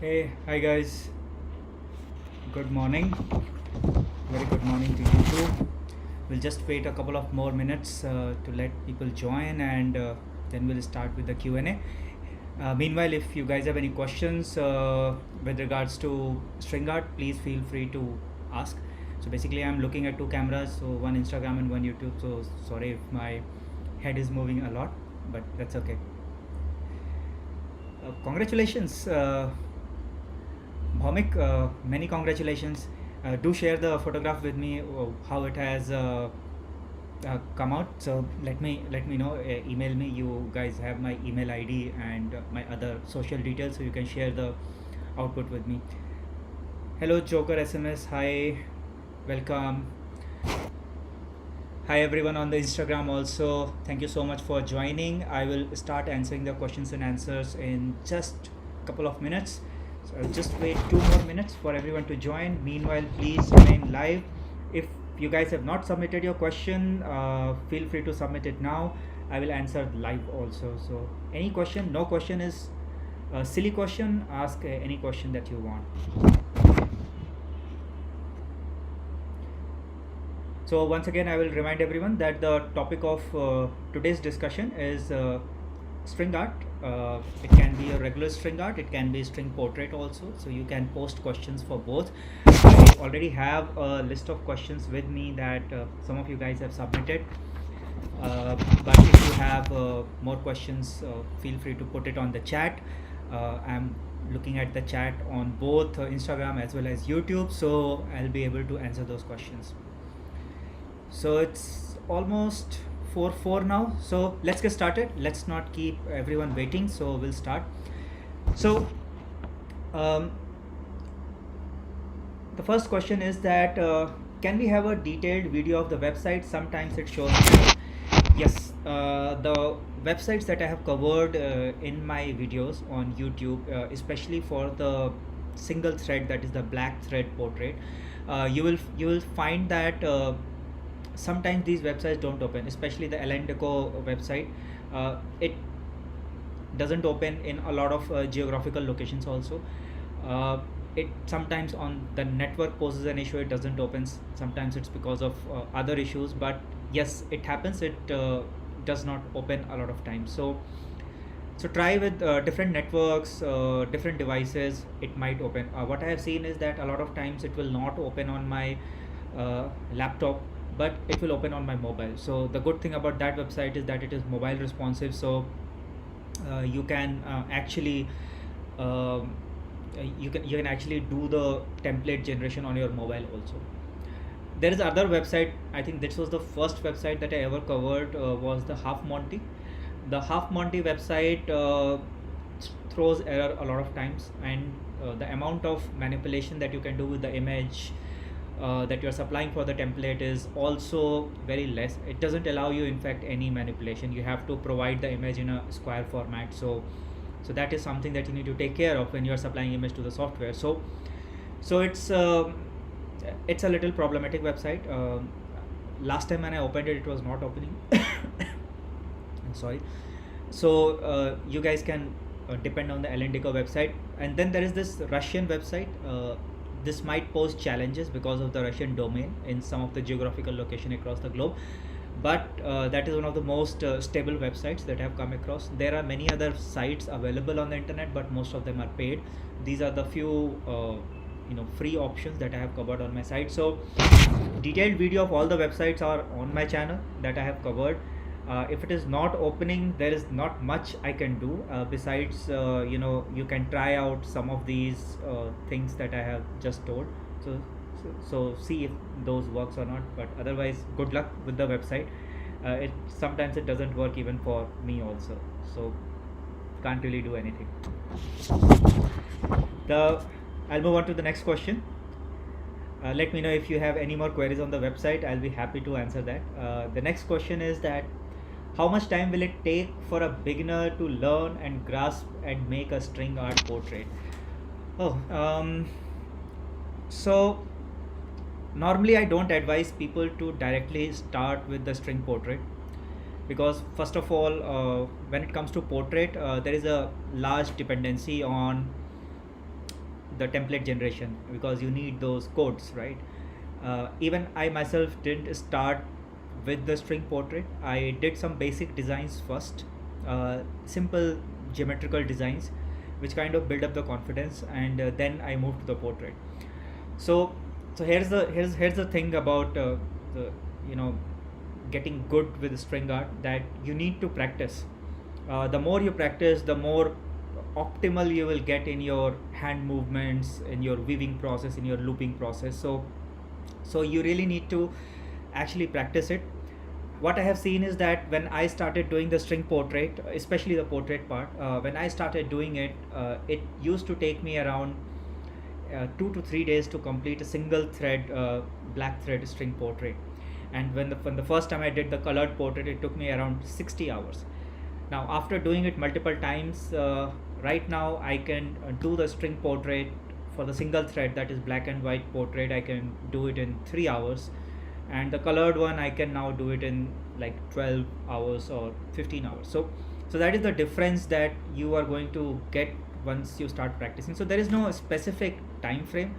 Hey, hi guys. Good morning. Very good morning to you too. We'll just wait a couple of more minutes to let people join, and then we'll start with the Q&A. Meanwhile, if you guys have any questions with regards to string art, please feel free to ask. So basically, I'm looking at two cameras, so one Instagram and one YouTube. So sorry if my head is moving a lot, but that's okay. Congratulations, Bhaumik, many congratulations. Do share the photograph with me, how it has come out. So let me know. Email me. You guys have my email ID and my other social details, so you can share the output with me. Hello, Joker SMS. Hi, welcome. Hi everyone on the Instagram also. Thank you so much for joining. I will start answering the questions and answers in just a couple of minutes. So I'll just wait 2 more minutes for everyone to join. Meanwhile, please remain live. If you guys have not submitted your question, feel free to submit it now. I will answer live also. So any question, no question is a silly question. Ask any question that you want. So once again, I will remind everyone that the topic of today's discussion is string art. It can be a regular string art, it can be string portrait also. So you can post questions for both. I already have a list of questions with me that some of you guys have submitted. But if you have more questions, feel free to put it on the chat. I'm looking at the chat on both Instagram as well as YouTube, so I'll be able to answer those questions. So it's almost 4 now, so let's get started. Let's not keep everyone waiting, so we'll start. So um, the first question is that can we have a detailed video of the website? Sometimes it shows. Yes, the websites that I have covered in my videos on YouTube, especially for the single thread, that is the black thread portrait, you will find that sometimes these websites don't open, especially the Deco website. It doesn't open in a lot of geographical locations also. It sometimes on the network poses an issue, it doesn't open. Sometimes it's because of other issues, but yes, it happens. It does not open a lot of times. So try with different networks, different devices, it might open. What I have seen is that a lot of times it will not open on my laptop, but it will open on my mobile. So the good thing about that website is that it is mobile responsive. So you can actually you can actually do the template generation on your mobile also. There is other website. I think this was the first website that I ever covered, was the Half Monty. The Half Monty website throws error a lot of times, and the amount of manipulation that you can do with the image that you're supplying for the template is also very less. It doesn't allow you in fact any manipulation. You have to provide the image in a square format. So that is something that you need to take care of when you're supplying image to the software. So it's a little problematic website. Last time when I opened it, it was not opening. I'm sorry. So you guys can depend on the Deco website. And then there is this Russian website. This might pose challenges because of the Russian domain in some of the geographical location across the globe, but that is one of the most stable websites that I have come across. There are many other sites available on the internet, but most of them are paid. These are the few free options that I have covered on my site. So detailed video of all the websites are on my channel that I have covered. If it is not opening, there is not much I can do besides you can try out some of these things that I have just told. So see if those works or not, but otherwise good luck with the website. It sometimes it doesn't work even for me also, so can't really do anything. I'll move on to the next question. Let me know if you have any more queries on the website. I'll be happy to answer that. The next question is that how much time will it take for a beginner to learn and grasp and make a string art portrait? So normally I don't advise people to directly start with the string portrait, because first of all, when it comes to portrait, there is a large dependency on the template generation, because you need those codes, right? Even I myself didn't start with the string portrait. I did some basic designs first, simple geometrical designs, which kind of build up the confidence, and then I moved to the portrait. So, here's the thing about the you know getting good with string art, that you need to practice. The more you practice, the more optimal you will get in your hand movements, in your weaving process, in your looping process. So you really need to actually practice it. What I have seen is that when I started doing the string portrait, especially the portrait part, when I started doing it, it used to take me around 2 to 3 days to complete a single thread black thread string portrait. And when the first time I did the colored portrait, it took me around 60 hours. Now after doing it multiple times, right now I can do the string portrait for the single thread, that is black and white portrait. I can do it in 3 hours, and the colored one I can now do it in like 12 hours or 15 hours. So that is the difference that you are going to get once you start practicing. So there is no specific time frame.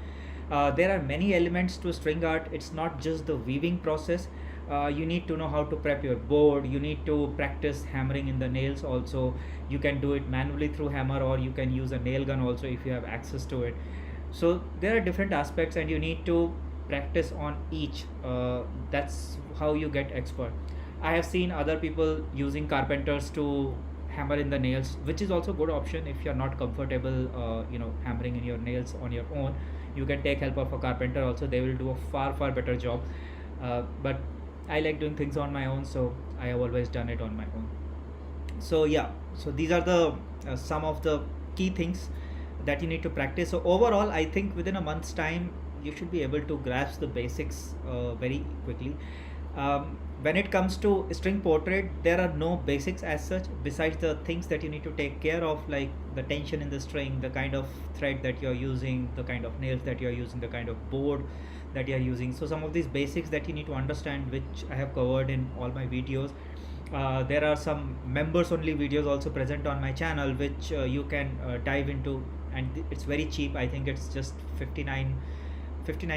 There are many elements to string art. It's not just the weaving process. You need to know how to prep your board. You need to practice hammering in the nails also. You can do it manually through hammer, or you can use a nail gun also if you have access to it. So there are different aspects, and you need to practice on each. That's how you get expert. I have seen other people using carpenters to hammer in the nails, which is also good option if you're not comfortable hammering in your nails on your own. You can take help of a carpenter also. They will do a far better job. But I like doing things on my own, so I have always done it on my own. So yeah, so these are the some of the key things that you need to practice. So overall, I think within a month's time you should be able to grasp the basics very quickly. When it comes to string portrait, there are no basics as such, besides the things that you need to take care of, like the tension in the string, the kind of thread that you're using, the kind of nails that you're using, the kind of board that you're using. So some of these basics that you need to understand, which I have covered in all my videos. There are some members only videos also present on my channel, which you can dive into, and it's very cheap. I think it's just 59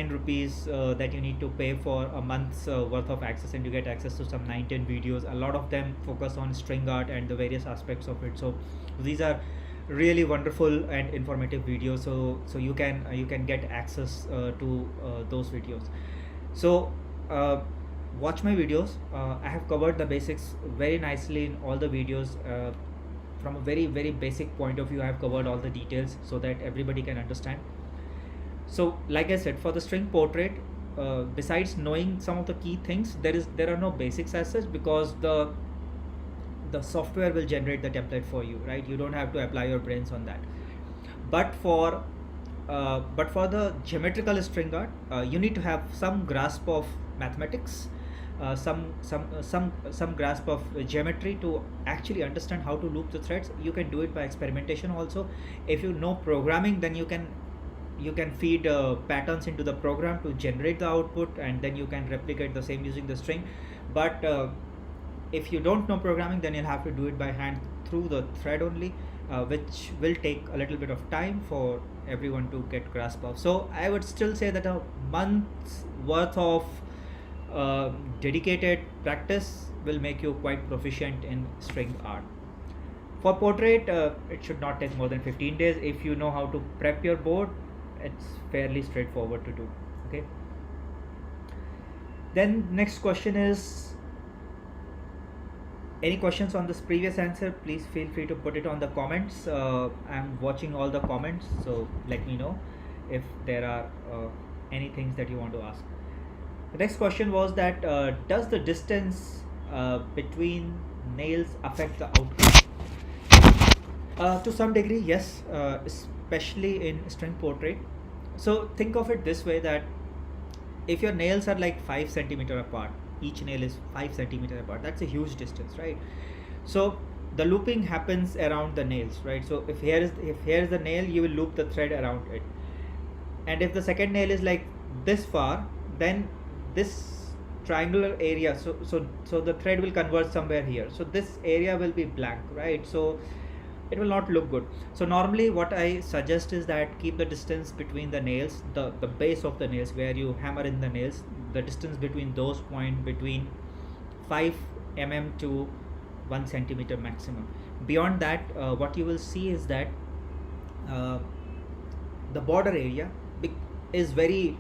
rupees that you need to pay for a month's worth of access, and you get access to some 9-10 videos. A lot of them focus on string art and the various aspects of it. So these are really wonderful and informative videos. So you can get access to those videos. So watch my videos. I have covered the basics very nicely in all the videos. From a very basic point of view, I have covered all the details so that everybody can understand. So like I said, for the string portrait, besides knowing some of the key things, there are no basics as such, because the software will generate the template for you, right? You don't have to apply your brains on that. But for the geometrical string art, you need to have some grasp of mathematics, some grasp of geometry to actually understand how to loop the threads. You can do it by experimentation also. If you know programming, then you can feed patterns into the program to generate the output, and then you can replicate the same using the string. But if you don't know programming, then you'll have to do it by hand through the thread only, which will take a little bit of time for everyone to get grasp of. So I would still say that a month's worth of dedicated practice will make you quite proficient in string art. For portrait, it should not take more than 15 days. If you know how to prep your board, it's fairly straightforward to do. Okay. Then next question is, any questions on this previous answer, please feel free to put it on the comments. I'm watching all the comments, so let me know if there are any things that you want to ask. The next question was that does the distance between nails affect the outcome? To some degree, yes, especially in string portrait. So think of it this way, that if your nails are like 5 centimeter apart, each nail is 5 centimeter apart, that's a huge distance, right? So the looping happens around the nails, right? So if here is the nail, you will loop the thread around it. And if the second nail is like this far, then this triangular area, so the thread will converge somewhere here. So this area will be blank, right? So it will not look good. So normally what I suggest is that keep the distance between the nails, the base of the nails where you hammer in the nails, the distance between those point between 5 mm to 1 centimeter maximum. Beyond that, what you will see is that uh, the border area is very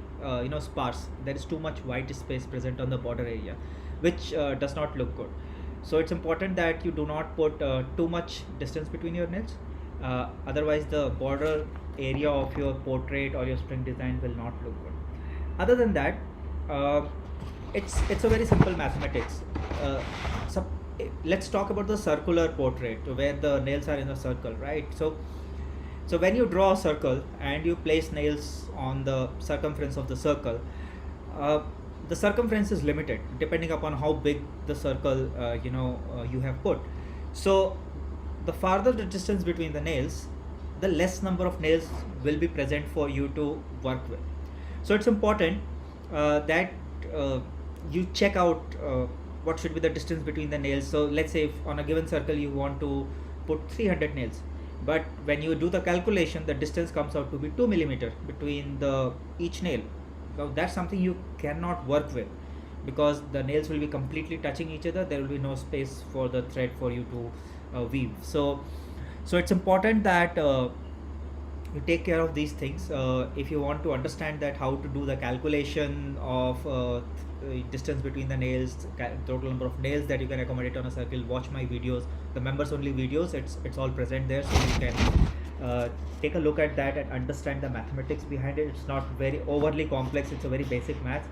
sparse. There is too much white space present on the border area, which does not look good. So it's important that you do not put too much distance between your nails, otherwise the border area of your portrait or your spring design will not look good. Other than that, uh, it's a very simple mathematics. uh, so let's talk about the circular portrait where the nails are in a circle, right? So when you draw a circle and you place nails on the circumference of the circle, uh, the circumference is limited depending upon how big the circle you have put. So the farther the distance between the nails, the less number of nails will be present for you to work with. So it's important that uh, you check out what should be the distance between the nails. So let's say if on a given circle you want to put 300 nails, but when you do the calculation the distance comes out to be 2 millimeter between the each nail. Now that's something you cannot work with, because the nails will be completely touching each other. There will be no space for the thread for you to weave. So it's important that you take care of these things. If you want to understand that how to do the calculation of distance between the nails, total number of nails that you can accommodate on a circle, watch my videos, the members only videos. It's all present there, so you can take a look at that and understand the mathematics behind it. It's not very overly complex, it's a very basic math.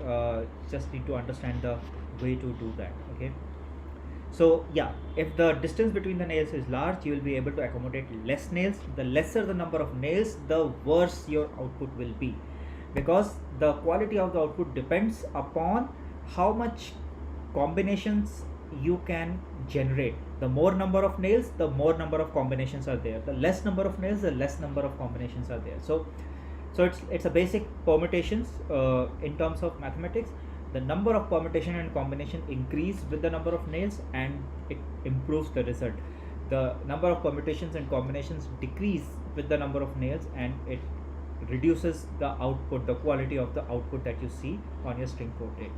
Just need to understand the way to do that. Okay, so yeah, if the distance between the nails is large, you will be able to accommodate less nails. The lesser the number of nails, the worse your output will be, because the quality of the output depends upon how much combinations you can generate. The more number of nails, the more number of combinations are there. The less number of nails, the less number of combinations are there. So it's a basic permutations. In terms of mathematics, the number of permutation and combination increase with the number of nails, and it improves the result. The number of permutations and combinations decrease with the number of nails, and it reduces the output, the quality of the output that you see on your string portrait.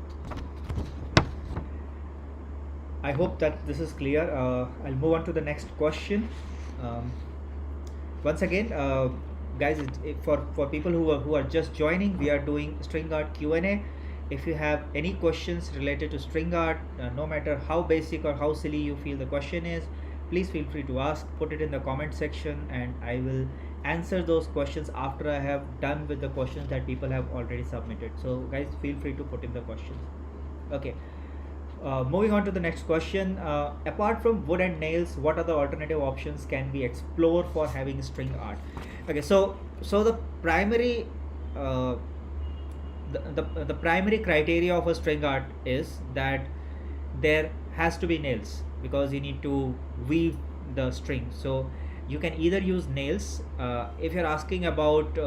I hope that this is clear. I'll move on to the next question. um, Once again, guys, for people who are just joining, we are doing string art Q&A. If you have any questions related to string art, no matter how basic or how silly you feel the question is, please feel free to ask, put it in the comment section, and I will answer those questions after I have done with the questions that people have already submitted. So guys, feel free to put in the questions. Okay, moving on to the next question. Apart from wood and nails, what other alternative options can we explore for having string art? Okay, so the primary the primary criteria of a string art is that there has to be nails, because you need to weave the string. So you can either use nails. If you're asking about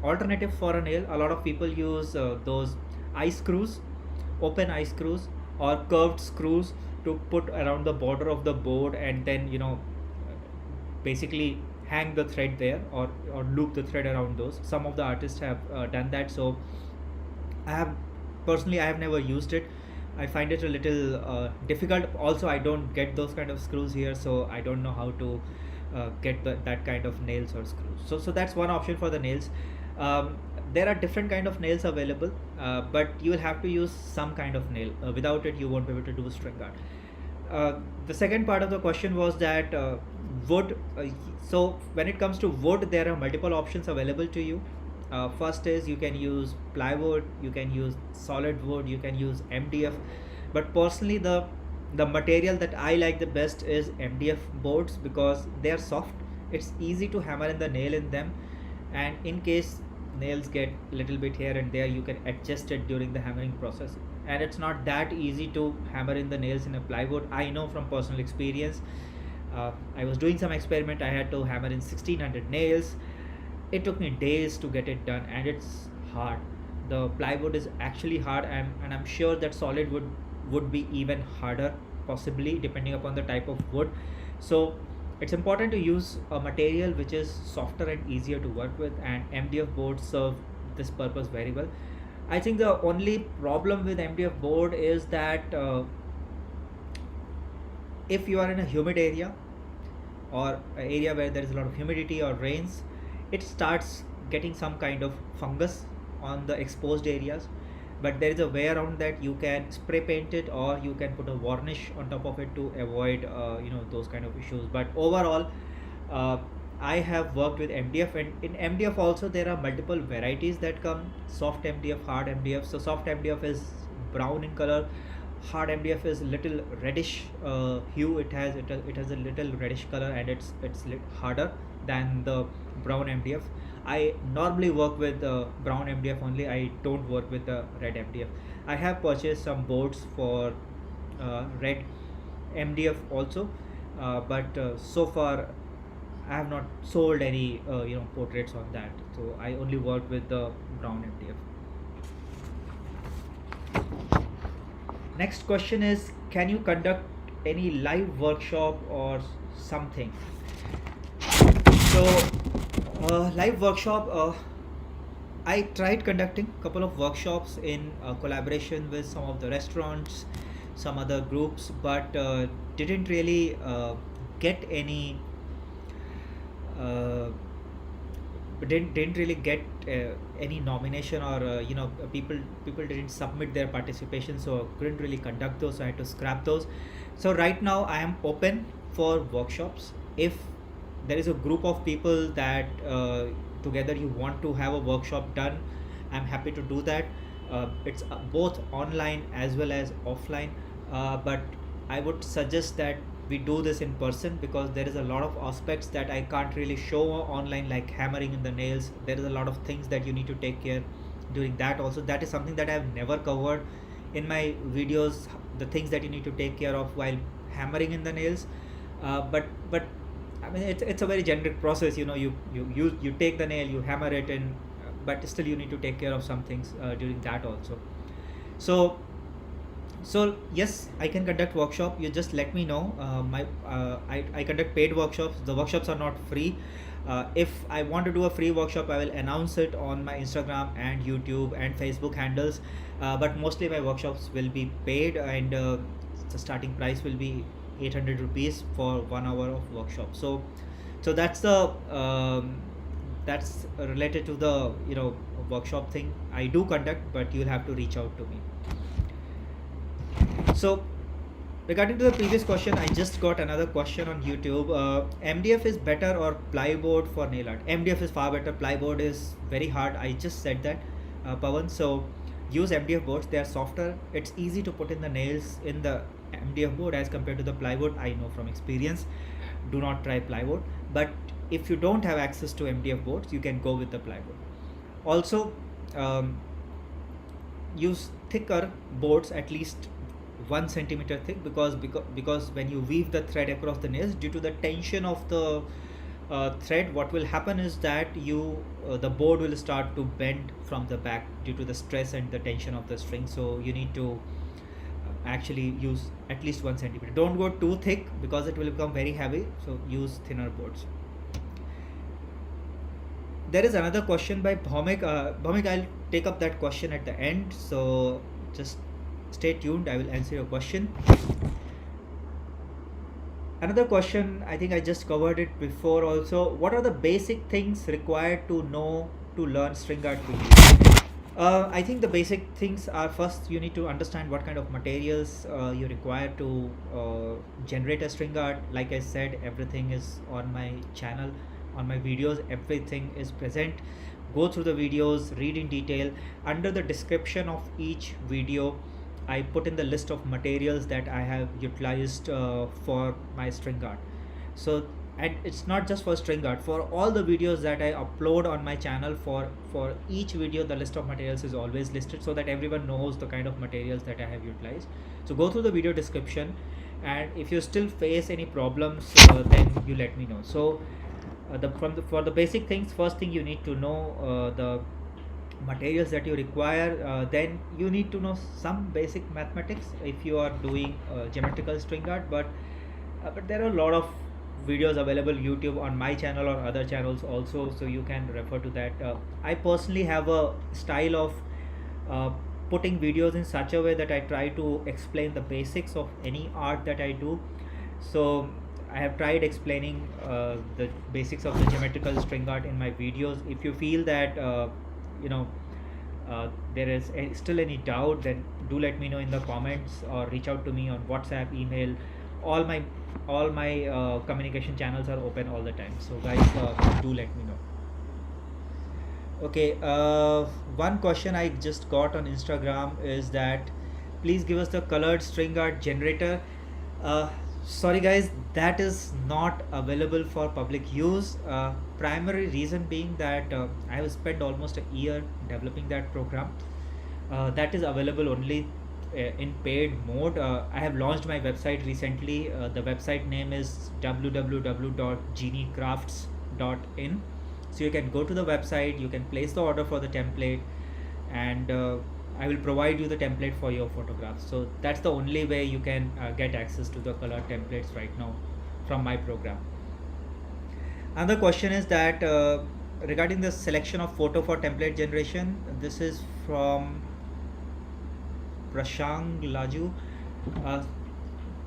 alternative for a nail, a lot of people use those eye screws, open eye screws, or curved screws to put around the border of the board, and then basically hang the thread there, or loop the thread around those. Some of the artists have done that. So I have never used it. I find it a little difficult. Also, I don't get those kind of screws here, so I don't know how to get that kind of nails or screws. So that's one option for the nails. There are different kind of nails available, but you will have to use some kind of nail. Without it, you won't be able to do string art. The second part of the question was that wood. So when it comes to wood, there are multiple options available to you. First is you can use plywood, you can use solid wood, you can use MDF. But personally, the material that I like the best is MDF boards, because they are soft. It's easy to hammer in the nail in them, and in case nails get little bit here and there, you can adjust it during the hammering process. And it's not that easy to hammer in the nails in a plywood. I know from personal experience. I was doing some experiment. I had to hammer in 1600 nails. It took me days to get it done, and it's hard. The plywood is actually hard, and I'm sure that solid wood would be even harder, possibly depending upon the type of wood. So It's important to use a material which is softer and easier to work with, and MDF boards serve this purpose very well. I think the only problem with MDF board is that if you are in a humid area or an area where there is a lot of humidity or rains, it starts getting some kind of fungus on the exposed areas. But there is a way around that. You can spray paint it, or you can put a varnish on top of it to avoid those kind of issues. But overall, uh, I have worked with MDF, and in MDF also there are multiple varieties that come: soft MDF, hard MDF. So soft MDF is brown in color, hard MDF is little reddish hue. It has a little reddish color, and it's harder than the brown MDF. I normally work with brown MDF only. I don't work with the red MDF. I have purchased some boards for red MDF also, but so far I have not sold any portraits on that. So I only work with the brown MDF. Next question is, can you conduct any live workshop or something? So, live workshop, I tried conducting a couple of workshops in collaboration with some of the restaurants, some other groups, but didn't really get any uh, didn't really get any nomination, or people didn't submit their participation, so couldn't really conduct those, so I had to scrap those. So right now I am open for workshops. If there is a group of people that together you want to have a workshop done, I'm happy to do that. It's both online as well as offline, but I would suggest that we do this in person, because there is a lot of aspects that I can't really show online, like hammering in the nails. There is a lot of things that you need to take care during that also. That is something that I've never covered in my videos, the things that you need to take care of while hammering in the nails. But I mean, it's a very generic process. You take the nail, you hammer it in, but still you need to take care of some things during that also. So yes, I can conduct workshop. You just let me know. I conduct paid workshops. The workshops are not free. If I want to do a free workshop, I will announce it on my Instagram and YouTube and Facebook handles. But mostly my workshops will be paid, and the starting price will be 800 rupees for 1 hour of workshop. So that's related to the workshop thing. I do conduct, but you'll have to reach out to me. So, regarding to the previous question, I just got another question on YouTube. MDF is better or plywood for nail art? MDF is far better. Plywood is very hard. I just said that, Pawan. So, use MDF boards. They are softer. It's easy to put in the nails in the MDF board as compared to the plywood. I know from experience. Do not try plywood. But if you don't have access to MDF boards, you can go with the plywood. Also, use thicker boards, at least 1 centimeter thick, because when you weave the thread across the nails, due to the tension of the thread, what will happen is that the board will start to bend from the back due to the stress and the tension of the string. So you need to actually use at least 1 centimeter. Don't go too thick because it will become very heavy. So use thinner boards. There is another question by Bhaumik. Bhaumik, I'll take up that question at the end. So just stay tuned. I will answer your question. Another question, I think I just covered it before also. What are the basic things required to know to learn string art quickly? I think the basic things are, first you need to understand what kind of materials you require to generate a string art. Like I said, everything is on my channel, on my videos, everything is present. Go through the videos, read in detail. Under the description of each video, I put in the list of materials that I have utilized for my string art. So, and it's not just for string art, for all the videos that I upload on my channel, for each video the list of materials is always listed, so that everyone knows the kind of materials that I have utilized. So go through the video description, and if you still face any problems, then you let me know. So for the basic things, first thing you need to know the materials that you require. Then you need to know some basic mathematics if you are doing geometrical string art, but there are a lot of videos available YouTube on my channel or other channels also, so you can refer to that. I personally have a style of uh, putting videos in such a way that I try to explain the basics of any art that I do. So I have tried explaining the basics of the geometrical string art in my videos. If you feel that you know there is still any doubt, then do let me know in the comments or reach out to me on WhatsApp, email. All my communication channels are open all the time. So guys, do let me know. Okay, one question I just got on Instagram is that please give us the colored string art generator. Uh, Sorry guys, that is not available for public use. Primary reason being that I have spent almost a year developing that program. That is available only in paid mode. I have launched my website recently. The website name is www.geniecrafts.in. So you can go to the website, you can place the order for the template, and I will provide you the template for your photographs. So that's the only way you can get access to the color templates right now from my program. Another question is that regarding the selection of photo for template generation, this is from Prashang Laju. Uh,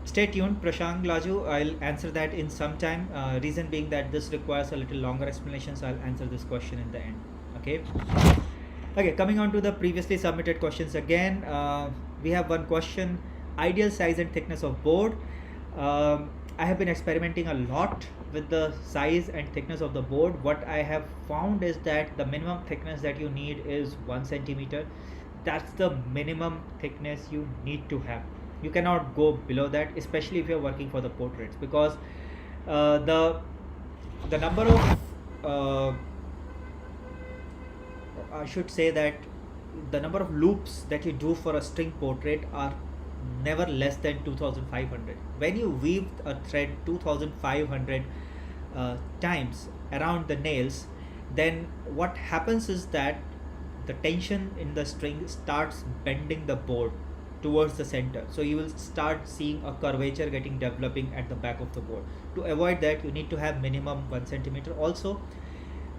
Stay tuned, Prashang Laju. I'll answer that in some time. Reason being that this requires a little longer explanation, so I'll answer this question in the end. Okay. Okay, coming on to the previously submitted questions again. We have one question: ideal size and thickness of board. I have been experimenting a lot with the size and thickness of the board. What I have found is that the minimum thickness that you need is 1 centimeter. That's the minimum thickness you need to have. You cannot go below that, especially if you're working for the portraits, because uh, the the number of I should say that the number of loops that you do for a string portrait are never less than 2500. When you weave a thread 2500 times around the nails, then what happens is that the tension in the string starts bending the board towards the center, so you will start seeing a curvature getting developing at the back of the board. To avoid that, you need to have minimum 1 centimeter. Also,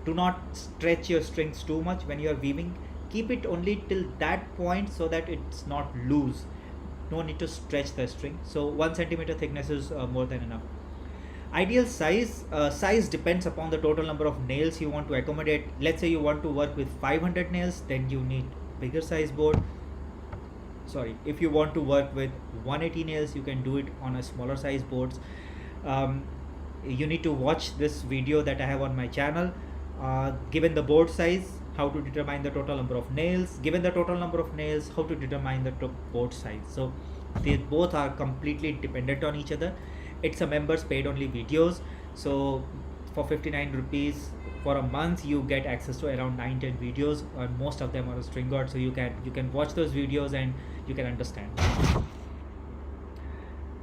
do not stretch your strings too much when you are weaving. Keep it only till that point so that it's not loose. No need to stretch the string. So 1 centimeter thickness is more than enough. Ideal size depends upon the total number of nails you want to accommodate. Let's say you want to work with 500 nails, then you need bigger size board. Sorry, if you want to work with 180 nails, you can do it on a smaller size boards. You need to watch this video that I have on my channel. Given the board size, how to determine the total number of nails. Given the total number of nails, how to determine the board size. So they both are completely dependent on each other. It's a members paid only videos. So for 59 rupees for a month, you get access to around 9-10 videos, and most of them are string art. So you can watch those videos and you can understand.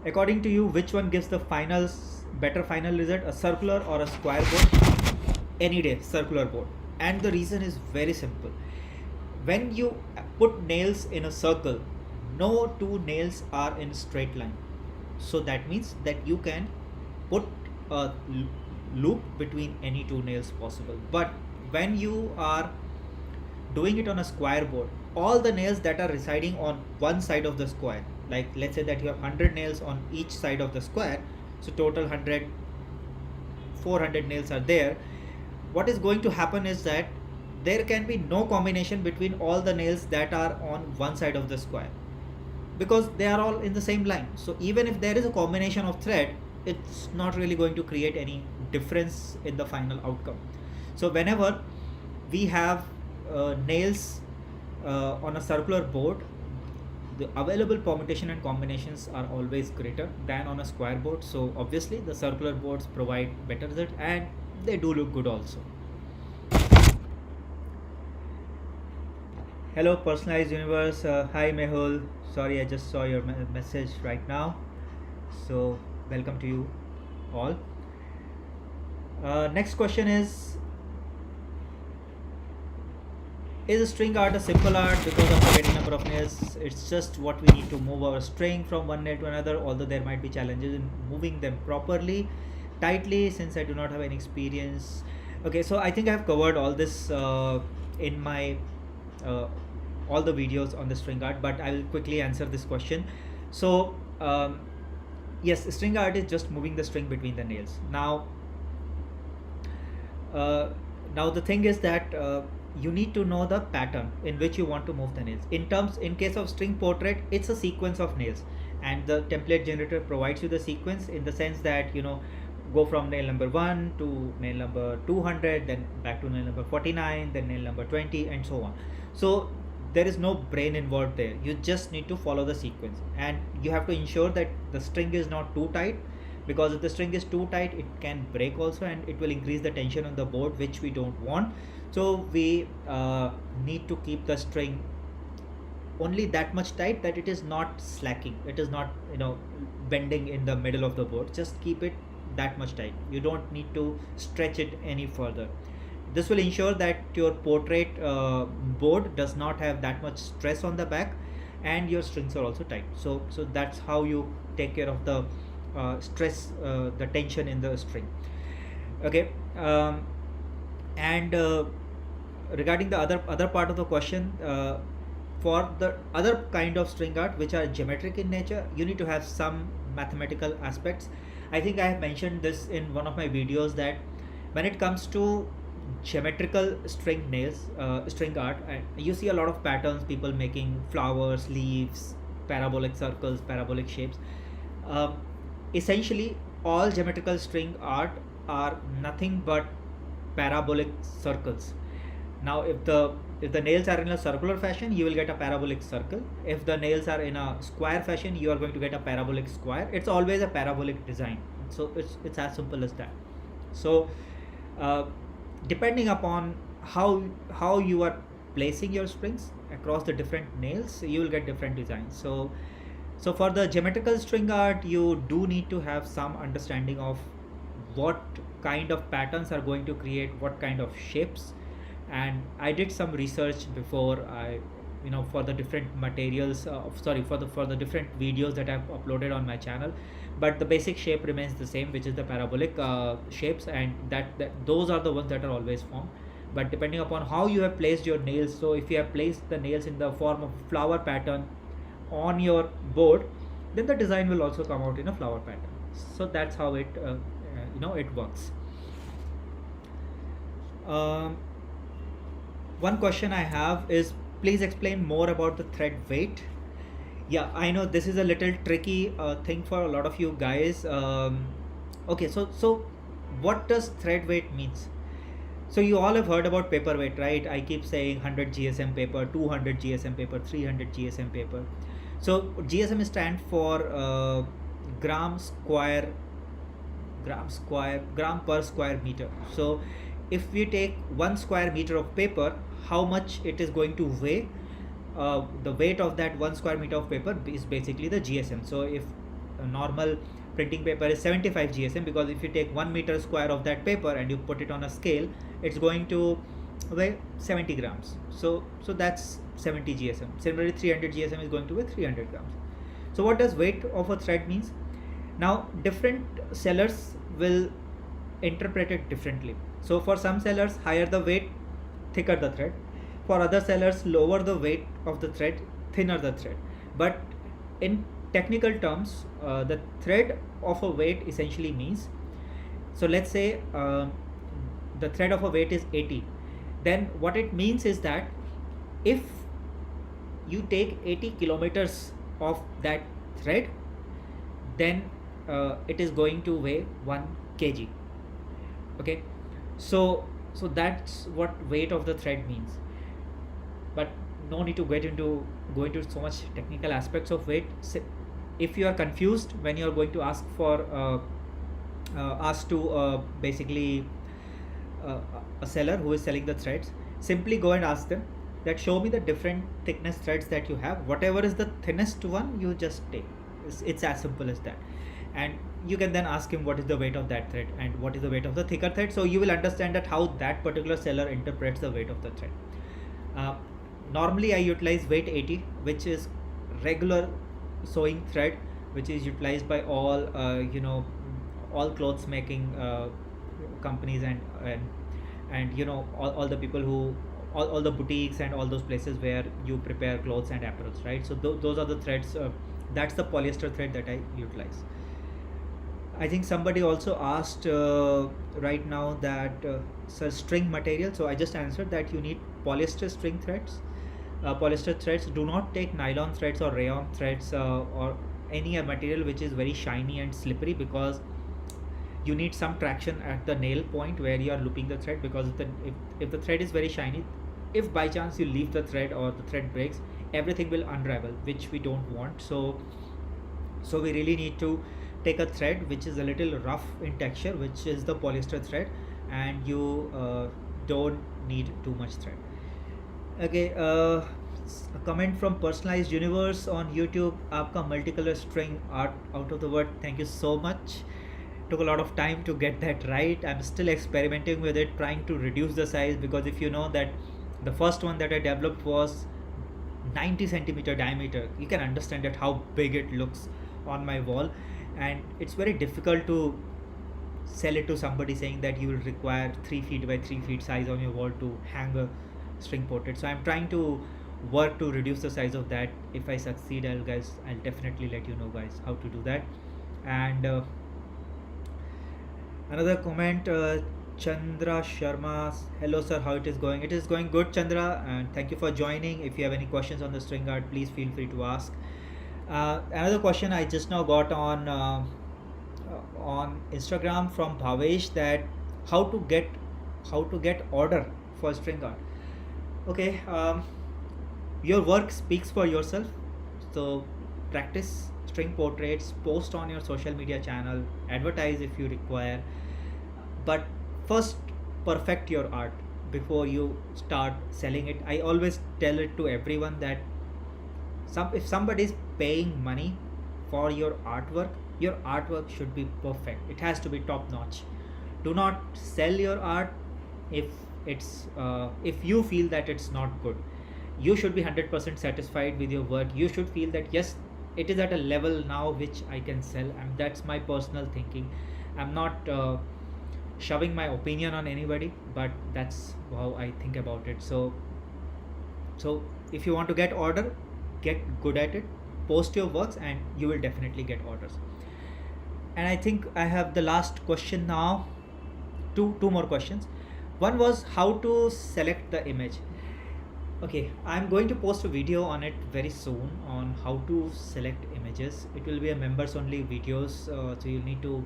According to you, which one gives the better final result, a circular or a square board? Any day, circular board. And the reason is very simple. When you put nails in a circle, no two nails are in straight line. So that means that you can put a loop between any two nails possible. But when you are doing it on a square board, all the nails that are residing on one side of the square, like let's say that you have 100 nails on each side of the square, so total 100, 400 nails are there. What is going to happen is that there can be no combination between all the nails that are on one side of the square, because they are all in the same line. So even if there is a combination of thread, it's not really going to create any difference in the final outcome. So whenever we have nails on a circular board, the available permutation and combinations are always greater than on a square board. So obviously the circular boards provide better result, and they do look good also. Hello personalized universe. Hi Mehul, sorry I just saw your message right now, so welcome to you all. Next question is a string art a simple art because of the very number of nails? It's just what we need to move our string from one nail to another, although there might be challenges in moving them properly. tightly since I do not have any experience. Okay, so I think I have covered all this in my uh, all the videos on the string art, but I will quickly answer this question. So yes, string art is just moving the string between the nails. Uh, Now the thing is that you need to know the pattern in which you want to move the nails. In case of string portrait, it's a sequence of nails, and the template generator provides you the sequence in the sense that, go from nail number 1 to nail number 200, then back to nail number 49, then nail number 20, and so on. So there is no brain involved there. You just need to follow the sequence, and you have to ensure that the string is not too tight, because if the string is too tight, it can break also, and it will increase the tension on the board, which we don't want. So we need to keep the string only that much tight that it is not slacking, it is not bending in the middle of the board. Just keep it that much tight. You don't need to stretch it any further. This will ensure that your portrait board does not have that much stress on the back, and your strings are also tight. So that's how you take care of the stress, the tension in the string. Okay. And regarding the other part of the question, for the other kind of string art which are geometric in nature, you need to have some mathematical aspects. I think I have mentioned this in one of my videos that when it comes to geometrical string nails, string art, you see a lot of patterns, people making flowers, leaves, parabolic circles, parabolic shapes. um, Essentially all geometrical string art are nothing but parabolic circles. Now if the nails are in a circular fashion, you will get a parabolic circle. If the nails are in a square fashion, you are going to get a parabolic square. It's always a parabolic design. So it's as simple as that. So uh, depending upon how you are placing your springs across the different nails, you will get different designs. So for the geometrical string art, you do need to have some understanding of what kind of patterns are going to create what kind of shapes. And I did some research before I, for the different materials, sorry, for the different videos that I've uploaded on my channel. But the basic shape remains the same, which is the parabolic shapes, and that those are the ones that are always formed. But depending upon how you have placed your nails, so if you have placed the nails in the form of flower pattern on your board, then the design will also come out in a flower pattern. So that's how it works. um, One question I have is, please explain more about the thread weight. Yeah, I know this is a little tricky thing for a lot of you guys. Okay, so what does thread weight means? So you all have heard about paper weight, right? I keep saying 100 GSM paper, 200 GSM paper, 300 GSM paper. So GSM stand for gram square, gram per square meter. So if we take 1 square meter of paper, how much it is going to weigh? The weight of that 1 square meter of paper is basically the GSM. So if a normal printing paper is 75 GSM, because if you take 1 meter square of that paper and you put it on a scale, it's going to weigh 70 grams. So that's 70 GSM. Similarly, 300 GSM is going to weigh 300 grams. So what does weight of a thread means? Now different sellers will interpret it differently. So for some sellers, higher the weight, thicker the thread. For other sellers, lower the weight of the thread, thinner the thread. But in technical terms, the thread of a weight essentially means, so let's say the thread of a weight is 80. Then what it means is that if you take 80 kilometers of that thread, then it is going to weigh 1 kg. Okay, so that's what weight of the thread means. But no need to go into so much technical aspects of weight. If you are confused when you are going to ask to basically a seller who is selling the threads, simply go and ask them that show me the different thickness threads that you have. Whatever is the thinnest one, you just take. It's as simple as that. And you can then ask him what is the weight of that thread and what is the weight of the thicker thread. So you will understand that how that particular seller interprets the weight of the thread. Normally I utilize weight 80, which is regular sewing thread, which is utilized by all clothes making companies, and all the people who all the boutiques and all those places where you prepare clothes and apparels, right? So those are the threads. That's the polyester thread that I utilize. I think somebody also asked right now that sir, string material. So I just answered that you need polyester string threads. Polyester threads, do not take nylon threads or rayon threads or any material which is very shiny and slippery, because you need some traction at the nail point where you are looping the thread, because if the thread is very shiny, if by chance you leave the thread or the thread breaks, everything will unravel, which we don't want. So we really need to take a thread which is a little rough in texture, which is the polyester thread, and you don't need too much thread. Okay, a comment from Personalized Universe on YouTube. आपका multicolor string art out of the word. Thank you so much. Took a lot of time to get that right. I'm still experimenting with it, trying to reduce the size, because if you know that the first one that I developed was 90 centimeter diameter, you can understand that how big it looks on my wall, and it's very difficult to sell it to somebody saying that you will require 3 feet by 3 feet size on your wall to hang a string portrait. So I'm trying to work to reduce the size of that. If I succeed, I'll definitely let you know, guys, how to do that. And another comment, Chandra Sharma. Hello sir, how it is going? It is going good, Chandra, and thank you for joining. If you have any questions on the string art, please feel free to ask. Another question I just now got on Instagram from Bhavesh, that how to get order for string art. Okay, your work speaks for yourself, so practice string portraits, post on your social media channel, advertise if you require, but first perfect your art before you start selling it. I always tell it to everyone that if somebody is paying money for your artwork should be perfect. It has to be top notch. Do not sell your art if you feel that it's not good. You should be 100% satisfied with your work. You should feel that yes, it is at a level now which I can sell, and that's my personal thinking. I'm not shoving my opinion on anybody, but that's how I think about it. So if you want to get order, get good at it, post your works, and you will definitely get orders. And I think I have the last question now. Two more questions. One was how to select the image. Okay, I'm going to post a video on it very soon on how to select images. It will be a members only videos, so you'll need to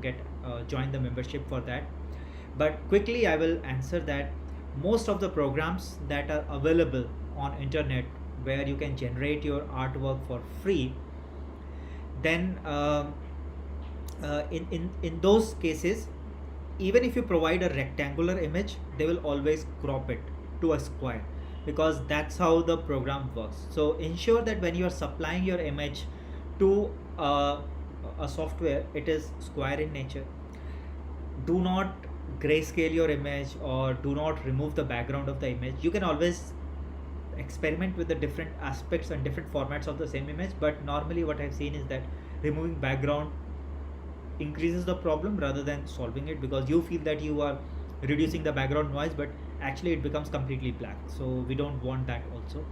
join the membership for that. But quickly I will answer that most of the programs that are available on internet where you can generate your artwork for free, then in those cases, even if you provide a rectangular image, they will always crop it to a square, because that's how the program works. So ensure that when you are supplying your image to a software, it is square in nature. Do not grayscale your image, or do not remove the background of the image. You can always experiment with the different aspects and different formats of the same image, but normally what I've seen is that removing background increases the problem rather than solving it, because you feel that you are reducing the background noise, but actually it becomes completely black. So we don't want that also.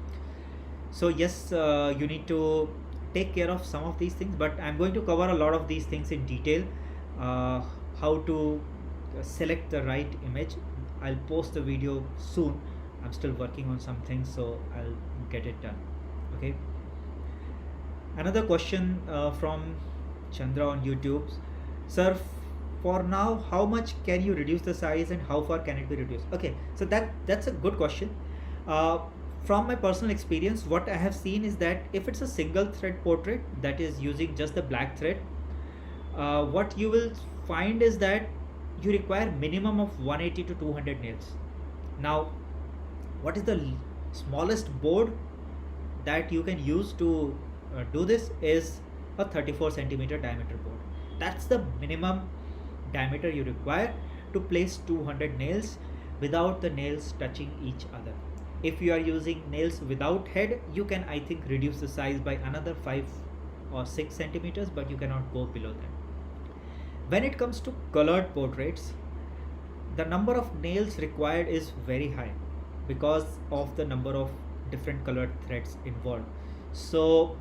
So yes, you need to take care of some of these things, but I'm going to cover a lot of these things in detail. How to select the right image, I'll post the video soon. I'm still working on some things, so I'll get it done. Okay, another question from Chandra on YouTube. Sir, for now, how much can you reduce the size and how far can it be reduced? Okay, so that's a good question. From my personal experience, what I have seen is that if it's a single thread portrait that is using just the black thread, what you will find is that you require minimum of 180 to 200 nails. Now, what is the smallest board that you can use to do this is a 34 centimeter diameter board. That's the minimum diameter you require to place 200 nails without the nails touching each other. If you are using nails without head, you can, I think, reduce the size by another 5 or 6 centimeters, but you cannot go below that. When it comes to colored portraits, the number of nails required is very high because of the number of different colored threads involved. So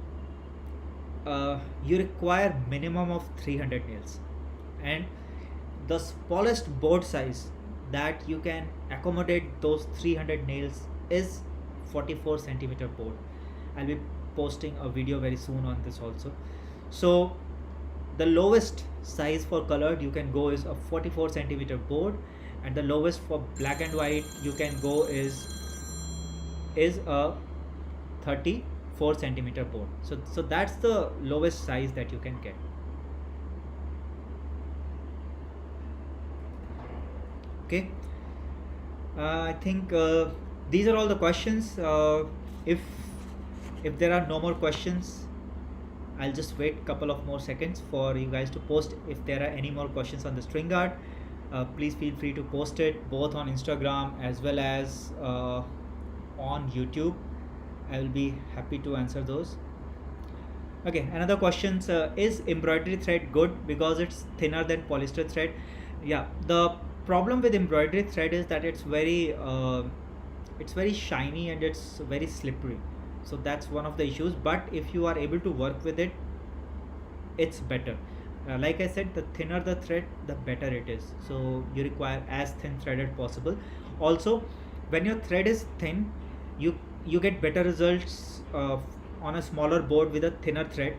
you require minimum of 300 nails, and the smallest board size that you can accommodate those 300 nails is 44 centimeter board. I'll be posting a video very soon on this also. So the lowest size for colored you can go is a 44 centimeter board, and the lowest for black and white you can go is a 34 centimeter board. So that's the lowest size that you can get. Okay, I think these are all the questions. If there are no more questions, I'll just wait a couple of more seconds for you guys to post. If there are any more questions on the string art, please feel free to post it both on Instagram as well as on YouTube. I will be happy to answer those. Okay, another question, is embroidery thread good because it's thinner than polyester thread? Yeah, the problem with embroidery thread is that it's very shiny and it's very slippery. So that's one of the issues, but if you are able to work with it, it's better. Like I said, the thinner the thread, the better it is. So you require as thin threaded possible. Also, when your thread is thin, you get better results on a smaller board with a thinner thread.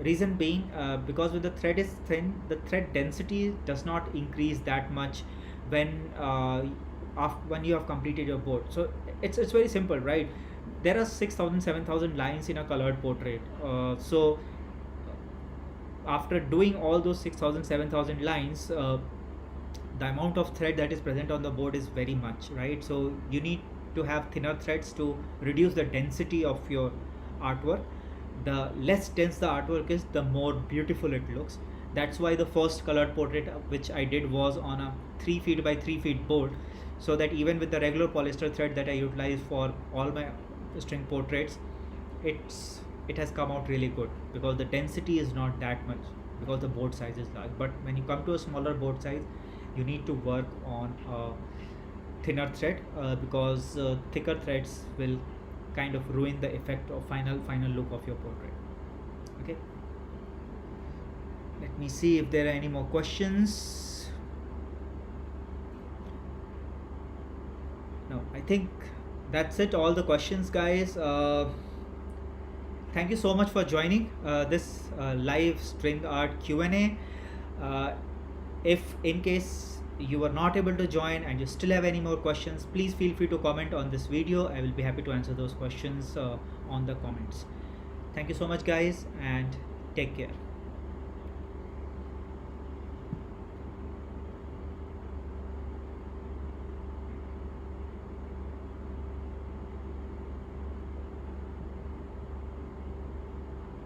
Reason being, because when the thread is thin, the thread density does not increase that much when when you have completed your board. So it's very simple, right? There are 6,000 7,000 lines in a colored portrait. So after doing all those 6,000 7,000 lines, the amount of thread that is present on the board is very much, right? So you need to have thinner threads to reduce the density of your artwork. The less dense the artwork is, the more beautiful it looks. That's why the first colored portrait which I did was on a 3 feet by 3 feet board, so that even with the regular polyester thread that I utilize for all my string portraits, it has come out really good because the density is not that much because the board size is large. But when you come to a smaller board size, you need to work on a thinner thread because thicker threads will kind of ruin the effect of final look of your portrait. Okay, let me see if there are any more questions. No, I think that's it, all the questions, guys. Thank you so much for joining this live string art Q&A. If in case you were not able to join and you still have any more questions, please feel free to comment on this video. I will be happy to answer those questions on the comments. Thank you so much, guys, and take care.